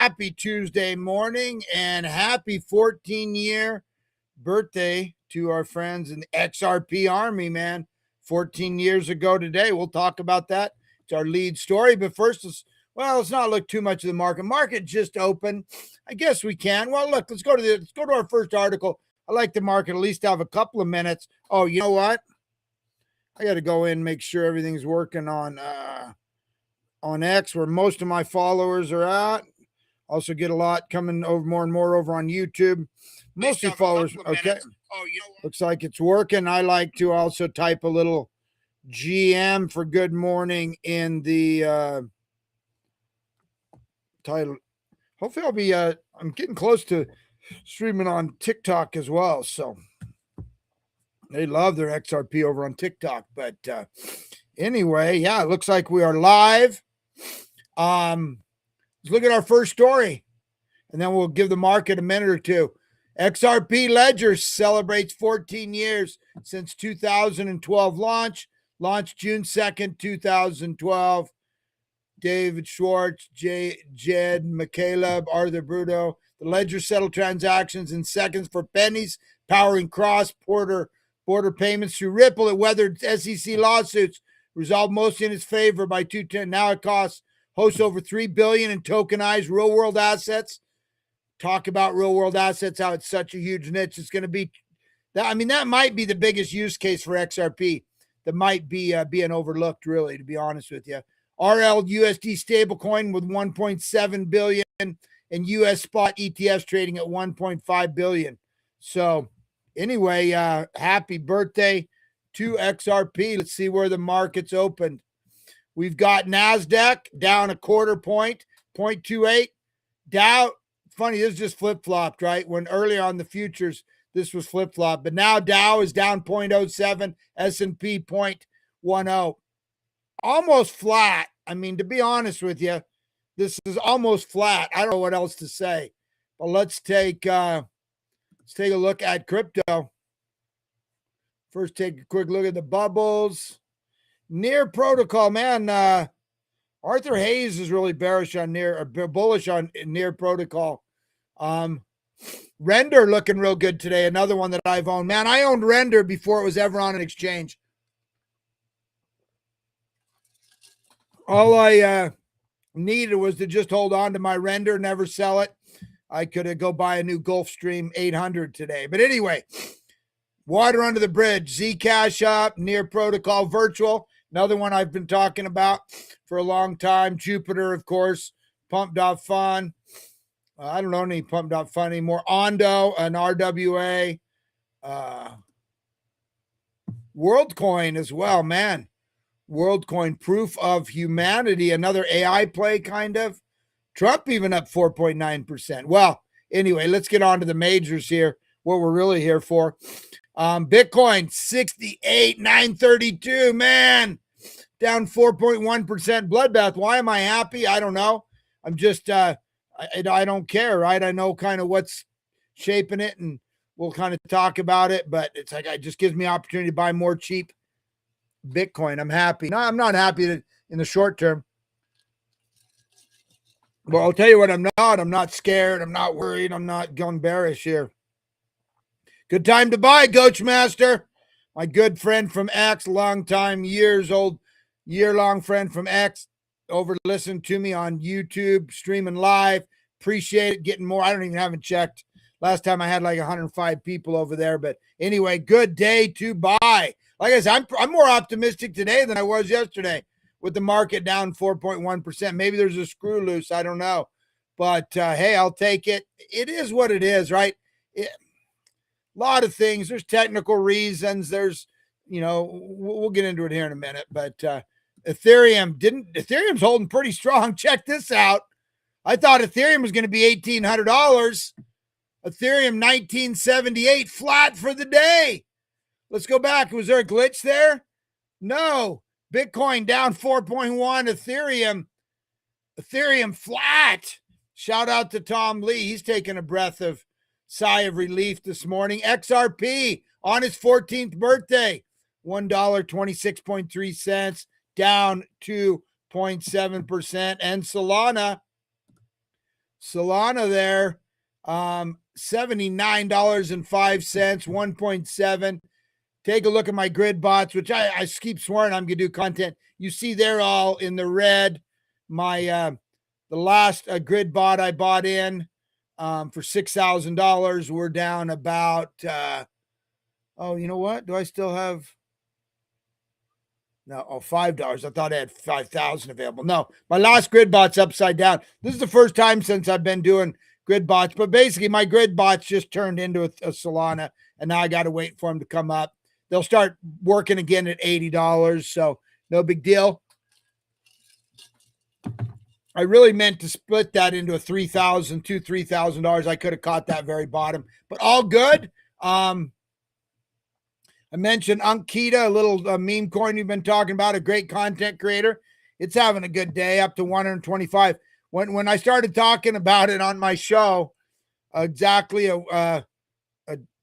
Happy Tuesday morning and happy 14-year birthday to our friends in the XRP Army, man. 14 years ago today. We'll talk about that. It's our lead story. But first, let's not look too much at the market. Market just opened. I guess we can. Well, look, let's go to our first article. I like the market at least have a couple of minutes. Oh, you know what? I got to go in and make sure everything's working on X, where most of my followers are at. Also get a lot coming over more and more over on YouTube. Mostly followers. Okay. Oh, you know what? Looks like it's working. I like to also type a little GM for good morning in the title. Hopefully I'll be I'm getting close to streaming on TikTok as well. So they love their XRP over on TikTok. But anyway, yeah, it looks like we are live. Let's look at our first story, and then we'll give the market a minute or two. XRP Ledger celebrates 14 years since 2012 launch. Launched June 2nd, 2012. David Schwartz, Jed McCaleb, Arthur Bruto. The ledger settled transactions in seconds for pennies, powering cross-border payments through Ripple. It weathered SEC lawsuits, resolved mostly in its favor by 210. Now it hosts over $3 billion in tokenized real-world assets. Talk about real-world assets, how it's such a huge niche. It's going to be that. I mean, that might be the biggest use case for XRP that might be being overlooked, really, to be honest with you. RLUSD stablecoin with 1.7 billion and US spot ETFs trading at 1.5 billion. So anyway, happy birthday to XRP. Let's see where the market's opened. We've got NASDAQ down a quarter point, 0.28. Dow, funny, this just flip-flopped, right? When earlier on the futures, this was flip-flopped. But now Dow is down 0.07, S&P 0.10. Almost flat. I mean, to be honest with you, this is almost flat. I don't know what else to say. But let's take a look at crypto. First, take a quick look at the bubbles. Near protocol, man. Arthur Hayes is really bullish on near protocol. Render looking real good today. Another one that I've owned. Man, I owned Render before it was ever on an exchange. All I needed was to just hold on to my Render, never sell it. I could go buy a new Gulfstream 800 today. But anyway, water under the bridge. Zcash up, near protocol, virtual. Another one I've been talking about for a long time. Jupiter, of course. Pump.fun. I don't know any Pump.fun anymore. Ondo, an RWA. WorldCoin as well, man. WorldCoin, proof of humanity. Another AI play, kind of. Trump even up 4.9%. Well, anyway, let's get on to the majors here, what we're really here for. Bitcoin, 68,932, man, down 4.1%. Bloodbath. Why am I happy? I don't know. I'm just, I don't care, right? I know kind of what's shaping it, and we'll kind of talk about it, but it's like, it just gives me opportunity to buy more cheap Bitcoin. I'm happy. No, I'm not happy in the short term. Well, I'll tell you what I'm not. I'm not scared. I'm not worried. I'm not going bearish here. Good time to buy, Coachmaster. My good friend from X, year-long friend from X, over to listen to me on YouTube, streaming live. Appreciate it. Getting more. I haven't checked. Last time I had like 105 people over there. But anyway, good day to buy. Like I said, I'm more optimistic today than I was yesterday with the market down 4.1%. Maybe there's a screw loose. I don't know. But, hey, I'll take it. It is what it is, right? A lot of things. There's technical reasons. There's, we'll get into it here in a minute. But Ethereum's holding pretty strong. Check this out. I thought Ethereum was going to be $1,800. Ethereum 1978, flat for the day. Let's go back. Was there a glitch there? No. Bitcoin down 4.1. Ethereum flat. Shout out to Tom Lee. He's taking a sigh of relief this morning. XRP on his 14th birthday, $1.26.3, down 2.7%. And Solana Solana there, $79.05, 1.7. Take a look at my grid bots, which I keep swearing I'm going to do content. You see they're all in the red. My the last grid bot I bought in for $6,000, we're down about, oh, you know what? Do I still have? No, oh, $5. I thought I had 5,000 available. No, my last grid bot's upside down. This is the first time since I've been doing grid bots, but basically my grid bots just turned into a Solana, and now I got to wait for them to come up. They'll start working again at $80, so no big deal. I really meant to split that into a $3,000. I could have caught that very bottom, but all good. I mentioned Ankita, a little meme coin you've been talking about, a great content creator. It's having a good day, up to 125. When I started talking about it on my show, exactly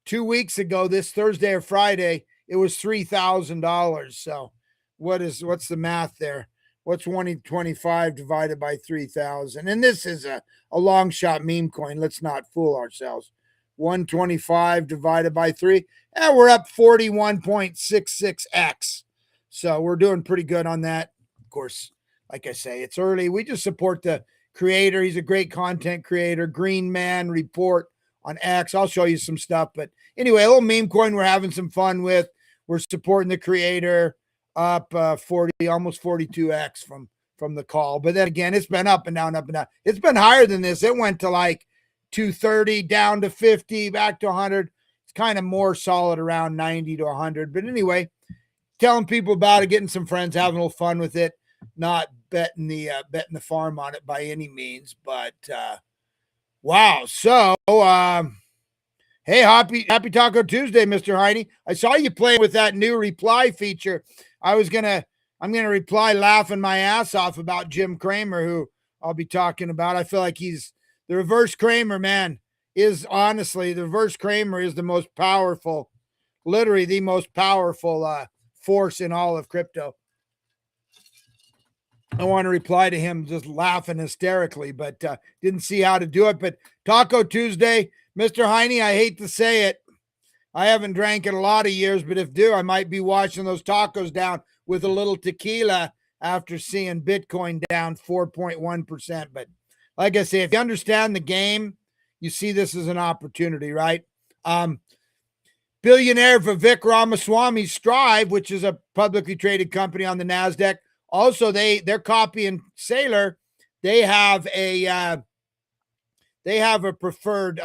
2 weeks ago, this Thursday or Friday, it was $3,000. So what's the math there? What's 125 divided by 3,000? And this is a long shot meme coin. Let's not fool ourselves. 125 divided by 3, and we're up 41.66x. So we're doing pretty good on that. Of course, like I say, it's early. We just support the creator. He's a great content creator. Green Man Report on X. I'll show you some stuff. But anyway, a little meme coin we're having some fun with. We're supporting the creator, up 40, almost 42x from the call. But then again, it's been up and down, up and down. It's been higher than this. It went to like 230, down to 50, back to 100. It's kind of more solid around 90 to 100. But anyway, telling people about it, getting some friends, having a little fun with it, not betting the farm on it by any means. But wow. So hey, happy Taco Tuesday, Mr. Heine. I saw you playing with that new reply feature. I'm gonna reply laughing my ass off about Jim Cramer, who I'll be talking about. I feel like he's the reverse Cramer, man. Is honestly, the reverse Cramer is the most powerful, literally the most powerful force in all of crypto. I want to reply to him just laughing hysterically, but didn't see how to do it. But Taco Tuesday, Mr. Heine, I hate to say it. I haven't drank in a lot of years, but if due, I might be washing those tacos down with a little tequila after seeing Bitcoin down 4.1%. But like I say, if you understand the game, you see this as an opportunity, right? Billionaire Vivek Ramaswamy Strive, which is a publicly traded company on the NASDAQ. Also, they're copying Saylor. They have a preferred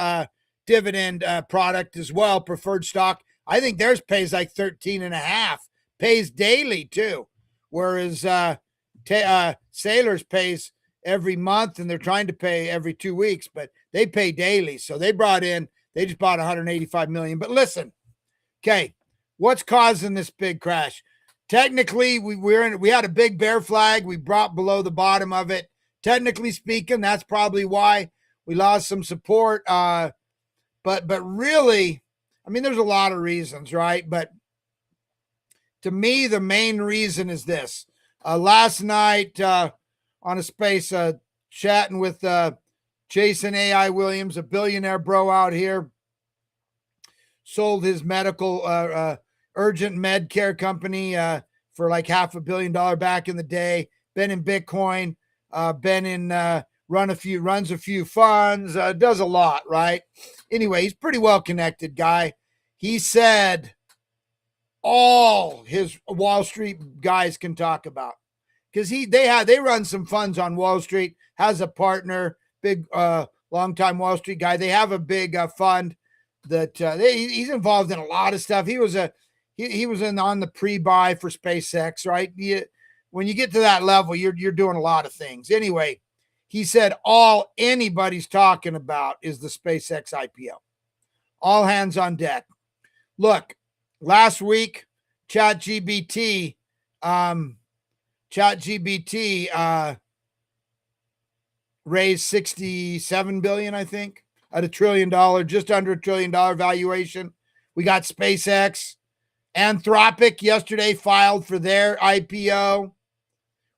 dividend product as well, preferred stock. I think theirs pays like 13.5, pays daily too. Whereas Saylor's pays every month, and they're trying to pay every 2 weeks, but they pay daily. So they just bought 185 million. But listen, okay, what's causing this big crash? Technically, we had a big bear flag. We brought below the bottom of it. Technically speaking, that's probably why we lost some support. But really, I mean, there's a lot of reasons, right? But to me, the main reason is this. Last night on a space, chatting with Jason A.I. Williams, a billionaire bro out here, sold his medical urgent med care company for like $500 million back in the day. Been in Bitcoin, runs a few funds, does a lot, right? Anyway, he's pretty well connected guy. He said all his Wall Street guys can talk about, because they run some funds on Wall Street, has a partner, big longtime Wall Street guy. They have a big fund that he's involved in a lot of stuff. He was on the pre-buy for SpaceX, right? When you get to that level, you're doing a lot of things. Anyway, he said all anybody's talking about is the SpaceX IPO. All hands on deck. Look, last week, ChatGPT raised $67 billion, I think, at $1 trillion, just under $1 trillion valuation. We got SpaceX. Anthropic yesterday filed for their IPO.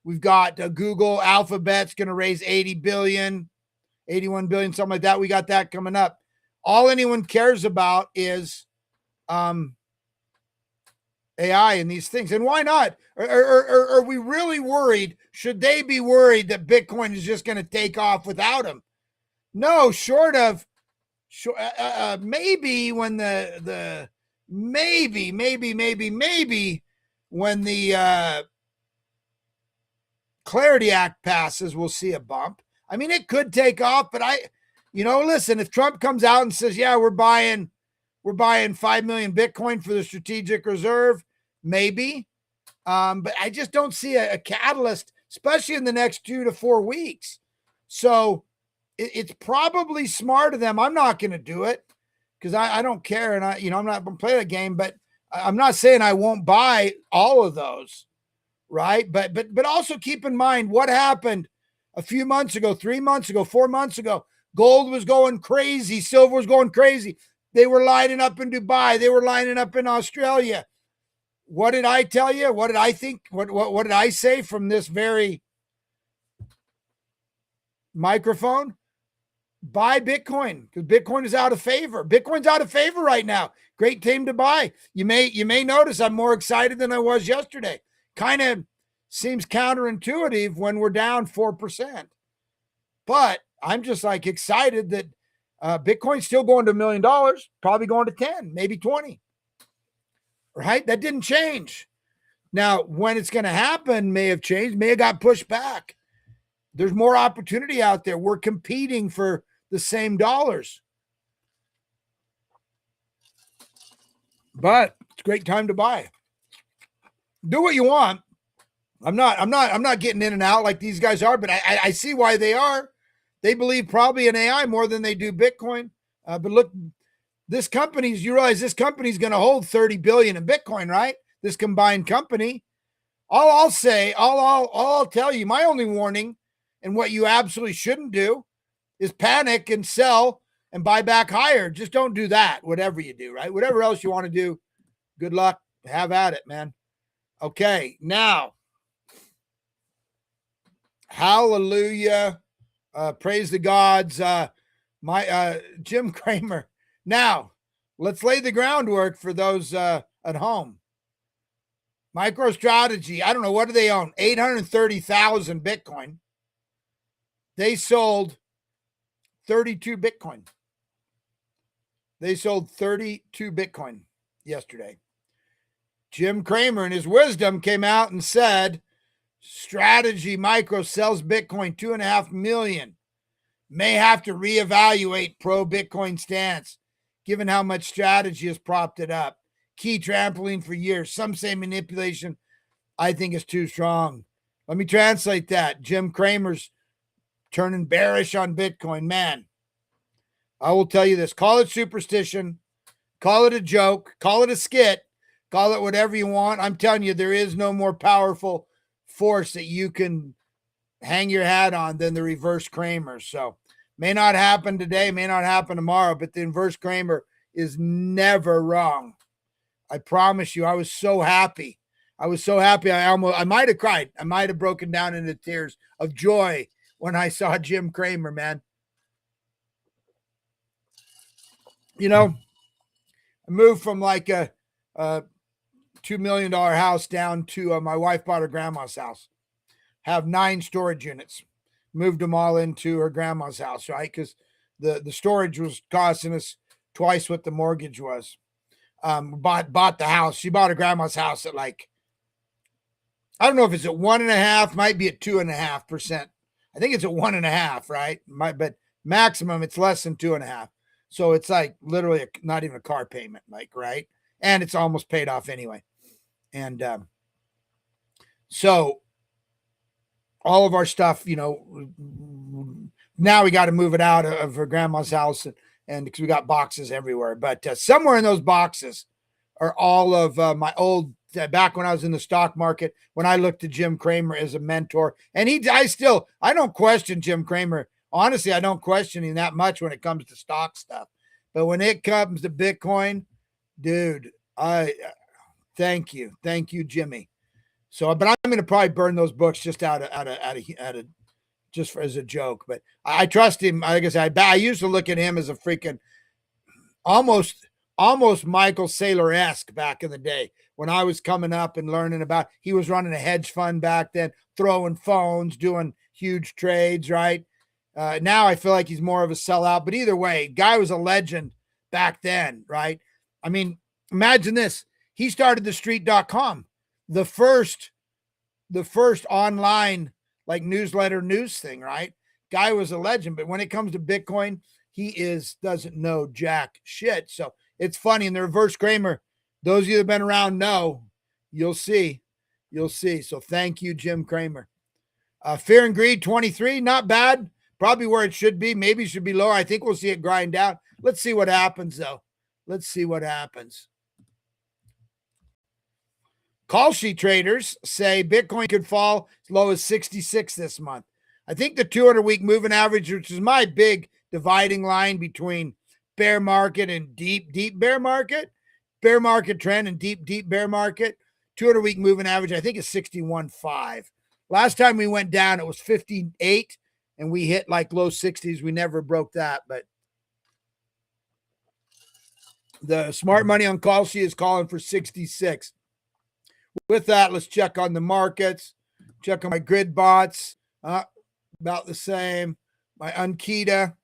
We've got Google, Alphabet's going to raise $80 billion. 81 billion, something like that. We got that coming up. All anyone cares about is AI and these things. And why not? Are we really worried? Should they be worried that Bitcoin is just going to take off without them? No, short of maybe when maybe when the Clarity Act passes, we'll see a bump. I mean, it could take off, but listen, if Trump comes out and says, yeah, we're buying 5 million Bitcoin for the strategic reserve, maybe. But I just don't see a catalyst, especially in the next 2 to 4 weeks. So it's probably smart of them. I'm not going to do it because I don't care. And I'm not going to play the game, but I'm not saying I won't buy all of those. Right. But also keep in mind what happened a few months ago, 3 months ago, 4 months ago. Gold was going crazy. Silver was going crazy. They were lining up in Dubai. They were lining up in Australia. What did I tell you? What did I think? What did I say from this very microphone? Buy Bitcoin because Bitcoin is out of favor. Bitcoin's out of favor right now. Great time to buy. You may notice I'm more excited than I was yesterday. Kind of seems counterintuitive when we're down 4%. But I'm just like excited that Bitcoin's still going to $1 million, probably going to 10, maybe 20. Right? That didn't change. Now, when it's going to happen may have changed, may have got pushed back. There's more opportunity out there. We're competing for the same dollars. But it's a great time to buy. Do what you want. I'm not getting in and out like these guys are, but I see why they are. They believe probably in AI more than they do Bitcoin. But look, you realize this company's going to hold 30 billion in Bitcoin, right? This combined company. All I'll tell you, my only warning and what you absolutely shouldn't do is panic and sell and buy back higher. Just don't do that, whatever you do, right? Whatever else you want to do, good luck. Have at it, man. Okay, now, hallelujah. Praise the gods. Jim Cramer. Now, let's lay the groundwork for those at home. MicroStrategy, I don't know, what do they own? 830,000 Bitcoin. They sold 32 Bitcoin. They sold 32 Bitcoin yesterday. Jim Cramer, in his wisdom, came out and said, Strategy Micro sells Bitcoin 2.5 million. May have to reevaluate pro-Bitcoin stance, given how much Strategy has propped it up. Key trampoline for years. Some say manipulation, I think, is too strong. Let me translate that. Jim Cramer's turning bearish on Bitcoin. Man, I will tell you this. Call it superstition. Call it a joke. Call it a skit. Call it whatever you want. I'm telling you, there is no more powerful force that you can hang your hat on than the reverse Cramer. So may not happen today, may not happen tomorrow, but the inverse Cramer is never wrong. I promise you, I was so happy. I might have cried. I might have broken down into tears of joy when I saw Jim Cramer, man. I moved from like a $2 million house down to my wife bought her grandma's house. Have 9 storage units. Moved them all into her grandma's house, right? Because the storage was costing us twice what the mortgage was. Bought the house. She bought her grandma's house at like, I don't know if it's at 1.5, might be at 2.5%. I think it's at 1.5, right? But maximum it's less than 2.5. So it's like literally not even a car payment, like, right? And it's almost paid off anyway. And so all of our stuff, now we got to move it out of her grandma's house and because we got boxes everywhere. But somewhere in those boxes are all of my old, back when I was in the stock market, when I looked to Jim Cramer as a mentor. And I don't question Jim Cramer. Honestly, I don't question him that much when it comes to stock stuff. But when it comes to Bitcoin, dude, thank you. Thank you, Jimmy. So, but I'm going to probably burn those books just out of just as a joke. But I trust him. Like I said, I used to look at him as a freaking almost Michael Saylor-esque back in the day when I was coming up and learning about. He was running a hedge fund back then, throwing phones, doing huge trades, right? Now I feel like he's more of a sellout, but either way, guy was a legend back then, right? I mean, imagine this. He started the street.com, the first online like newsletter news thing, right? Guy was a legend, but when it comes to Bitcoin, he doesn't know jack shit. So it's funny in the reverse Cramer. Those of you that have been around know, you'll see. So thank you, Jim Cramer. Fear and Greed 23, not bad. Probably where it should be. Maybe it should be lower. I think we'll see it grind down. Let's see what happens, though. Let's see what happens. Call sheet traders say Bitcoin could fall as low as 66 this month. I think the 200-week moving average, which is my big dividing line between bear market and deep bear market trend and deep bear market, 200-week moving average, I think is 61.5. Last time we went down, it was 58, and we hit like low 60s. We never broke that, but the smart money on call sheet is calling for 66. With that, let's check on the markets. Check on my grid bots. About the same. My Unkita,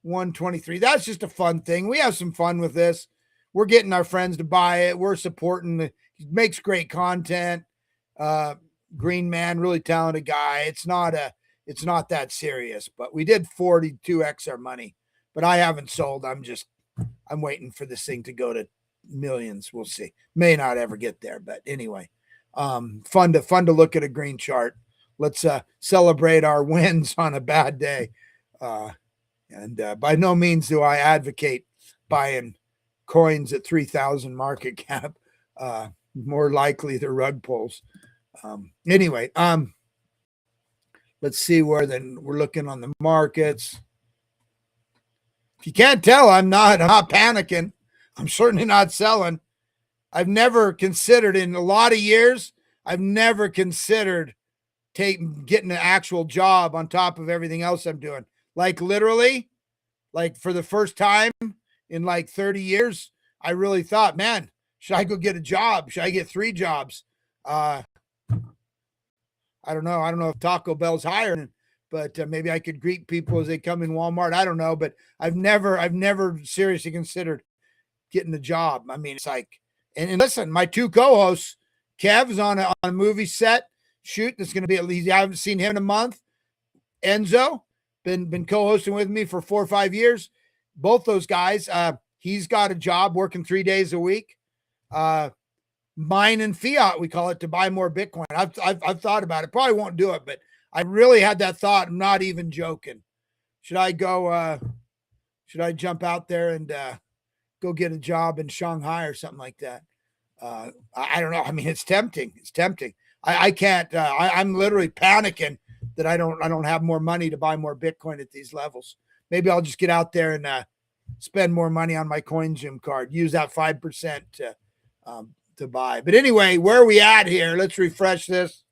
123. That's just a fun thing. We have some fun with this. We're getting our friends to buy it. We're supporting it. He makes great content. Green man, really talented guy. It's not that serious, but we did 42x our money, but I haven't sold. I'm waiting for this thing to go to millions. We'll see. May not ever get there, but anyway, fun to look at a green chart. Let's celebrate our wins on a bad day. And by no means do I advocate buying coins at 3,000 market cap. More likely the rug pulls. Anyway, let's see where then we're looking on the markets. If you can't tell, I'm not panicking. I'm certainly not selling. I've never considered in a lot of years, I've never considered getting an actual job on top of everything else I'm doing. Like literally, like for the first time in like 30 years, I really thought, man, should I go get a job? Should I get 3 jobs? I don't know. I don't know if Taco Bell's hiring, but maybe I could greet people as they come in Walmart. I don't know, but I've never seriously considered getting a job. I mean, it's like, and listen, my 2 co-hosts, Kev is on a movie set shoot. That's going to be at least, I haven't seen him in a month. Enzo, been co-hosting with me for 4 or 5 years. Both those guys, he's got a job working 3 days a week. Mine and fiat, we call it, to buy more Bitcoin. I've thought about it. Probably won't do it, but I really had that thought. I'm not even joking. Should I jump out there and go get a job in Shanghai or something like that? I don't know. I mean, it's tempting. I can't. I'm literally panicking that I don't have more money to buy more Bitcoin at these levels. Maybe I'll just get out there and spend more money on my CoinGym card. Use that 5% to buy. But anyway, where are we at here? Let's refresh this.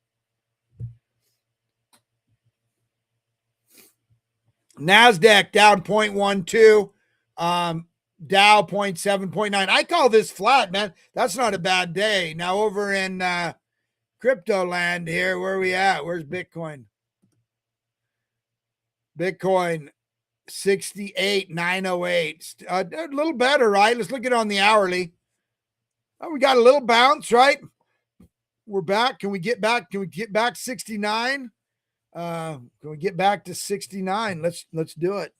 NASDAQ down 0.12. Dow 0.7, 0.9. I call this flat, man. That's not a bad day. Now over in crypto land here, where are we at? Where's Bitcoin? Bitcoin 68,908. A little better, right? Let's look at it on the hourly. Oh, we got a little bounce, right? We're back. Can we get back? 69? Can we get back to 69? Let's do it.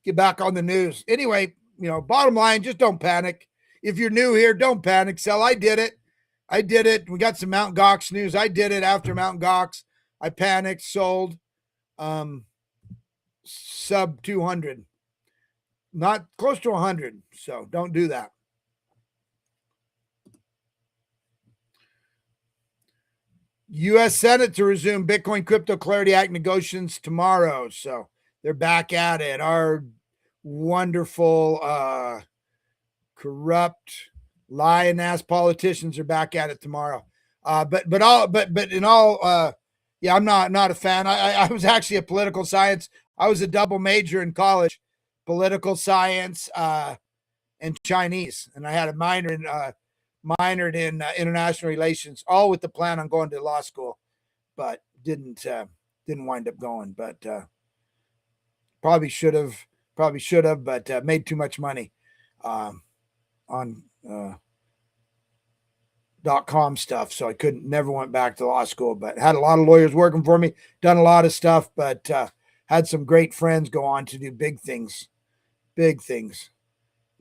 Get back on the news. Anyway, bottom line, just don't panic. If you're new here, don't panic. Sell. I did it. We got some Mt. Gox news. I did it after Mt. Gox. I panicked, sold. Sub 200. Not close to 100. So don't do that. U.S. Senate to resume Bitcoin Crypto Clarity Act negotiations tomorrow. So they're back at it. Our wonderful, corrupt, lying-ass politicians are back at it tomorrow. But in all, yeah, I'm not a fan. I was actually a political science. I was a double major in college, political science and Chinese, and I had a minored in international relations, all with the plan on going to law school, but didn't wind up going. But probably should have, but made too much money on .com stuff, so I never went back to law school, but had a lot of lawyers working for me, done a lot of stuff, but had some great friends go on to do big things,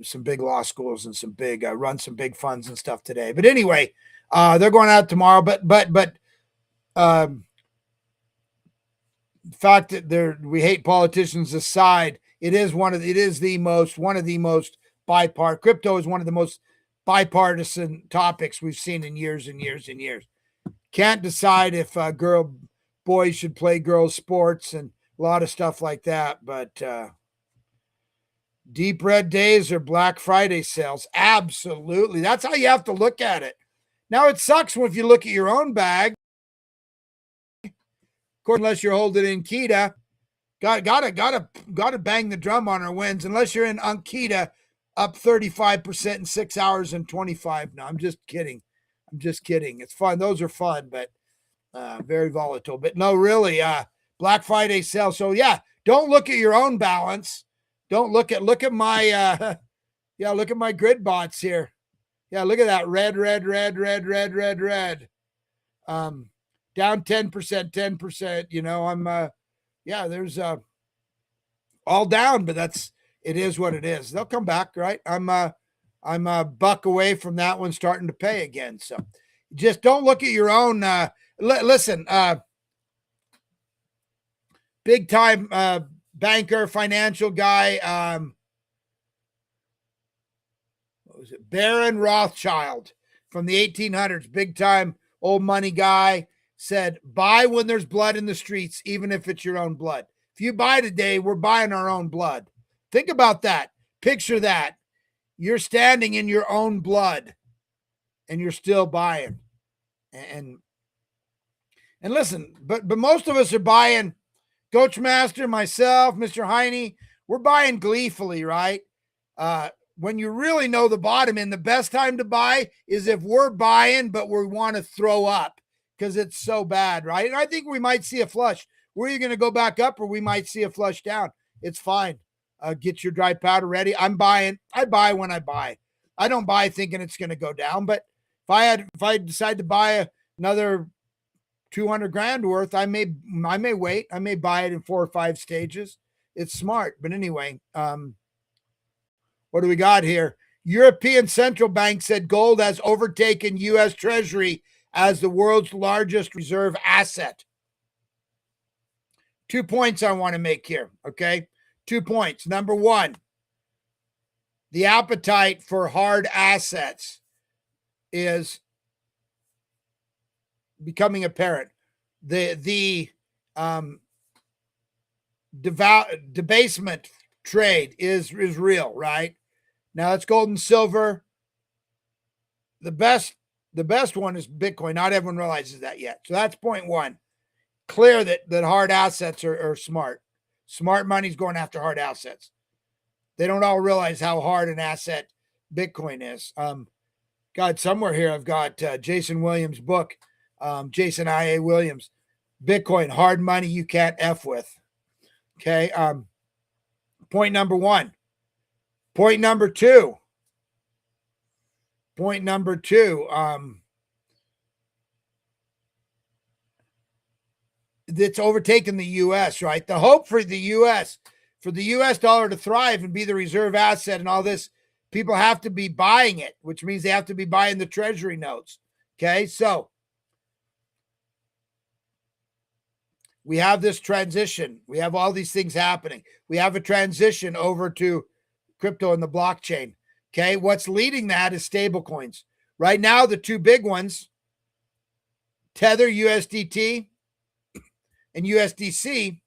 some big law schools and some big run some big funds and stuff today. But anyway, they're going out tomorrow. But the fact that we hate politicians aside, it is one of the most bipartisan. Crypto is one of the most bipartisan topics we've seen in years and years and years. Can't decide if boys should play girls sports and a lot of stuff like that, but deep red days or Black Friday sales, absolutely. That's how you have to look at it. Now it sucks if you look at your own bag, of course, unless you're holding in Kita. Gotta bang the drum on our wins. Unless you're in Ankita, up 35% in 6 hours and 25. No, I'm just kidding. It's fun. Those are fun, but very volatile. But no, really, Black Friday sale. So yeah, don't look at your own balance. Don't look at my look at my grid bots here. Yeah, look at that red. Down 10%. You know, I'm there's all down, but it is what it is. They'll come back, right? I'm a buck away from that one starting to pay again. So just don't look at your own. Listen, big time banker, financial guy. What was it? Baron Rothschild from the 1800s, big time old money guy, said, buy when there's blood in the streets, even if it's your own blood. If you buy today, we're buying our own blood. Think about that. Picture that. You're standing in your own blood and you're still buying. And listen, but most of us are buying. Coachmaster, myself, Mr. Heine, we're buying gleefully, right? When you really know the bottom, and the best time to buy is if we're buying, but we want to throw up because it's so bad, right? And I think we might see a flush. We're either going to go back up or we might see a flush down. It's fine. Get your dry powder ready. I'm buying. I buy when I buy. I don't buy thinking it's going to go down. But if I decide to buy another 200 grand worth, I may wait. I may buy it in 4 or 5 stages. It's smart. But anyway, what do we got here? European Central Bank said gold has overtaken U.S. Treasury as the world's largest reserve asset. 2 points I want to make here, okay? 2 points. Number one, the appetite for hard assets is becoming apparent. The debasement trade is real, right? Now that's gold and silver. The best one is Bitcoin. Not everyone realizes that yet. So that's point one. Clear that hard assets are smart. Smart money's going after hard assets. They don't all realize how hard an asset Bitcoin is. God, somewhere here I've got Jason Williams' book, Jason I.A. Williams, Bitcoin, hard money you can't F with. Okay. Point number one. Point number two. That's overtaken the U.S., right? The hope for the U.S., for the U.S. dollar to thrive and be the reserve asset and all this, people have to be buying it, which means they have to be buying the treasury notes. Okay, so we have this transition. We have all these things happening. We have a transition over to crypto and the blockchain. Okay, what's leading that is stable coins. Right now, the two big ones, Tether, USDT, and USDC,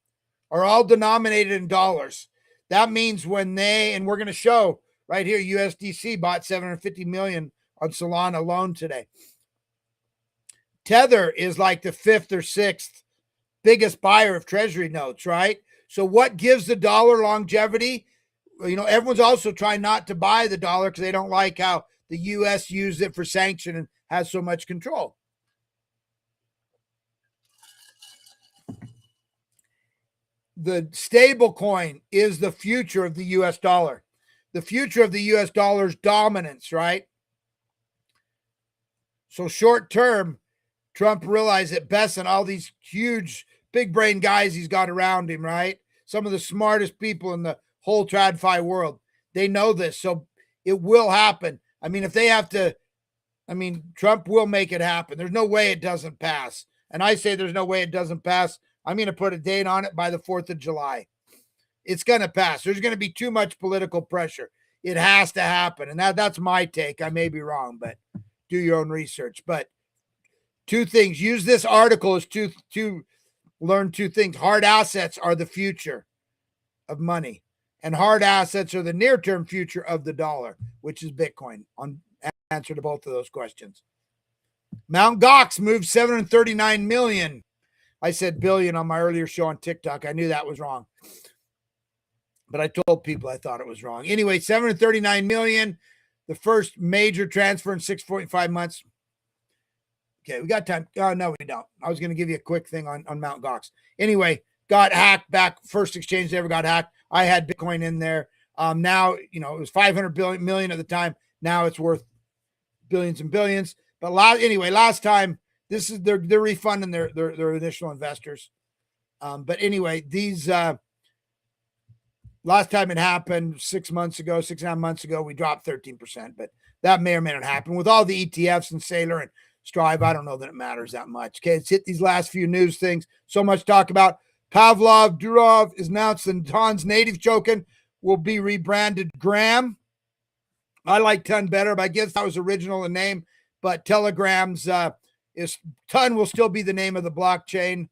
are all denominated in dollars. That means when and we're going to show right here, USDC bought 750 million on Solana alone today. Tether is like the fifth or sixth biggest buyer of treasury notes, right? So what gives the dollar longevity? Everyone's also trying not to buy the dollar because they don't like how the U.S. used it for sanction and has so much control. The stable coin is the future of the U.S. dollar. The future of the U.S. dollar's dominance, right? So short term, Trump realized that Bess and all these huge big brain guys he's got around him, right? Some of the smartest people in the whole TradFi world, they know this. So it will happen. I mean, if they have to, Trump will make it happen. There's no way it doesn't pass. And I say there's no way it doesn't pass. I'm going to put a date on it by the 4th of July. It's going to pass. There's going to be too much political pressure. It has to happen. And that's my take. I may be wrong, but do your own research. But two things. Use this article as to learn two things. Hard assets are the future of money, and hard assets are the near-term future of the dollar, which is Bitcoin. On answer to both of those questions. Mt. Gox moved 739 million. I said billion on my earlier show on TikTok. I knew that was wrong, but I told people I thought it was wrong. Anyway, 739 million, the first major transfer in 6.5 months. Okay, we got time. Oh, no, we don't. I was going to give you a quick thing on Mt. Gox. Anyway, got hacked back. First exchange they ever got hacked. I had Bitcoin in there. Now, it was 500 million at the time. Now it's worth billions and billions. But last time, this is they're refunding their initial investors. But anyway, these last time it happened 6.5 months ago, we dropped 13%. But that may or may not happen with all the ETFs and Sailor and Strive. I don't know that it matters that much. Okay, let's hit these last few news things. So much to talk about. Pavlov Durov is announced the Ton's native token will be rebranded Gram. I like Ton better, but I guess that was original in name. But Telegram's Ton will still be the name of the blockchain.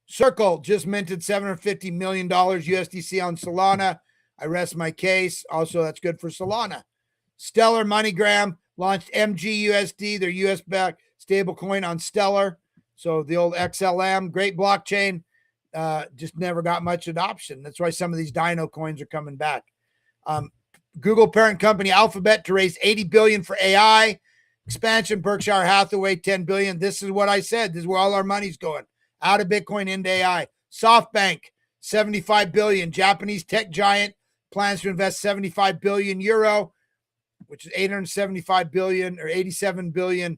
Circle just minted $750 million USDC on Solana. I rest my case. Also, that's good for Solana. Stellar MoneyGram launched MGUSD, their US-backed stablecoin on Stellar. So the old XLM, great blockchain, just never got much adoption. That's why some of these Dino coins are coming back. Google parent company Alphabet to raise $80 billion for AI. Expansion, Berkshire Hathaway, $10 billion. This is what I said. This is where all our money's going. Out of Bitcoin into AI. SoftBank, $75 billion. Japanese tech giant plans to invest 75 billion euro, which is 875 billion or 87 billion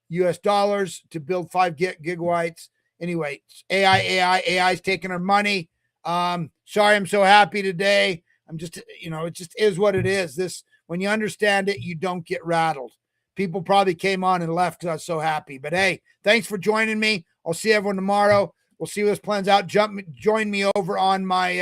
US dollars to build 5 gigawatts. Anyway, AI's taking our money. Sorry, I'm so happy today. I'm just, it just is what it is. This, when you understand it, you don't get rattled. People probably came on and left because I was so happy. But hey, thanks for joining me. I'll see everyone tomorrow. We'll see what this plans out. Join me over on my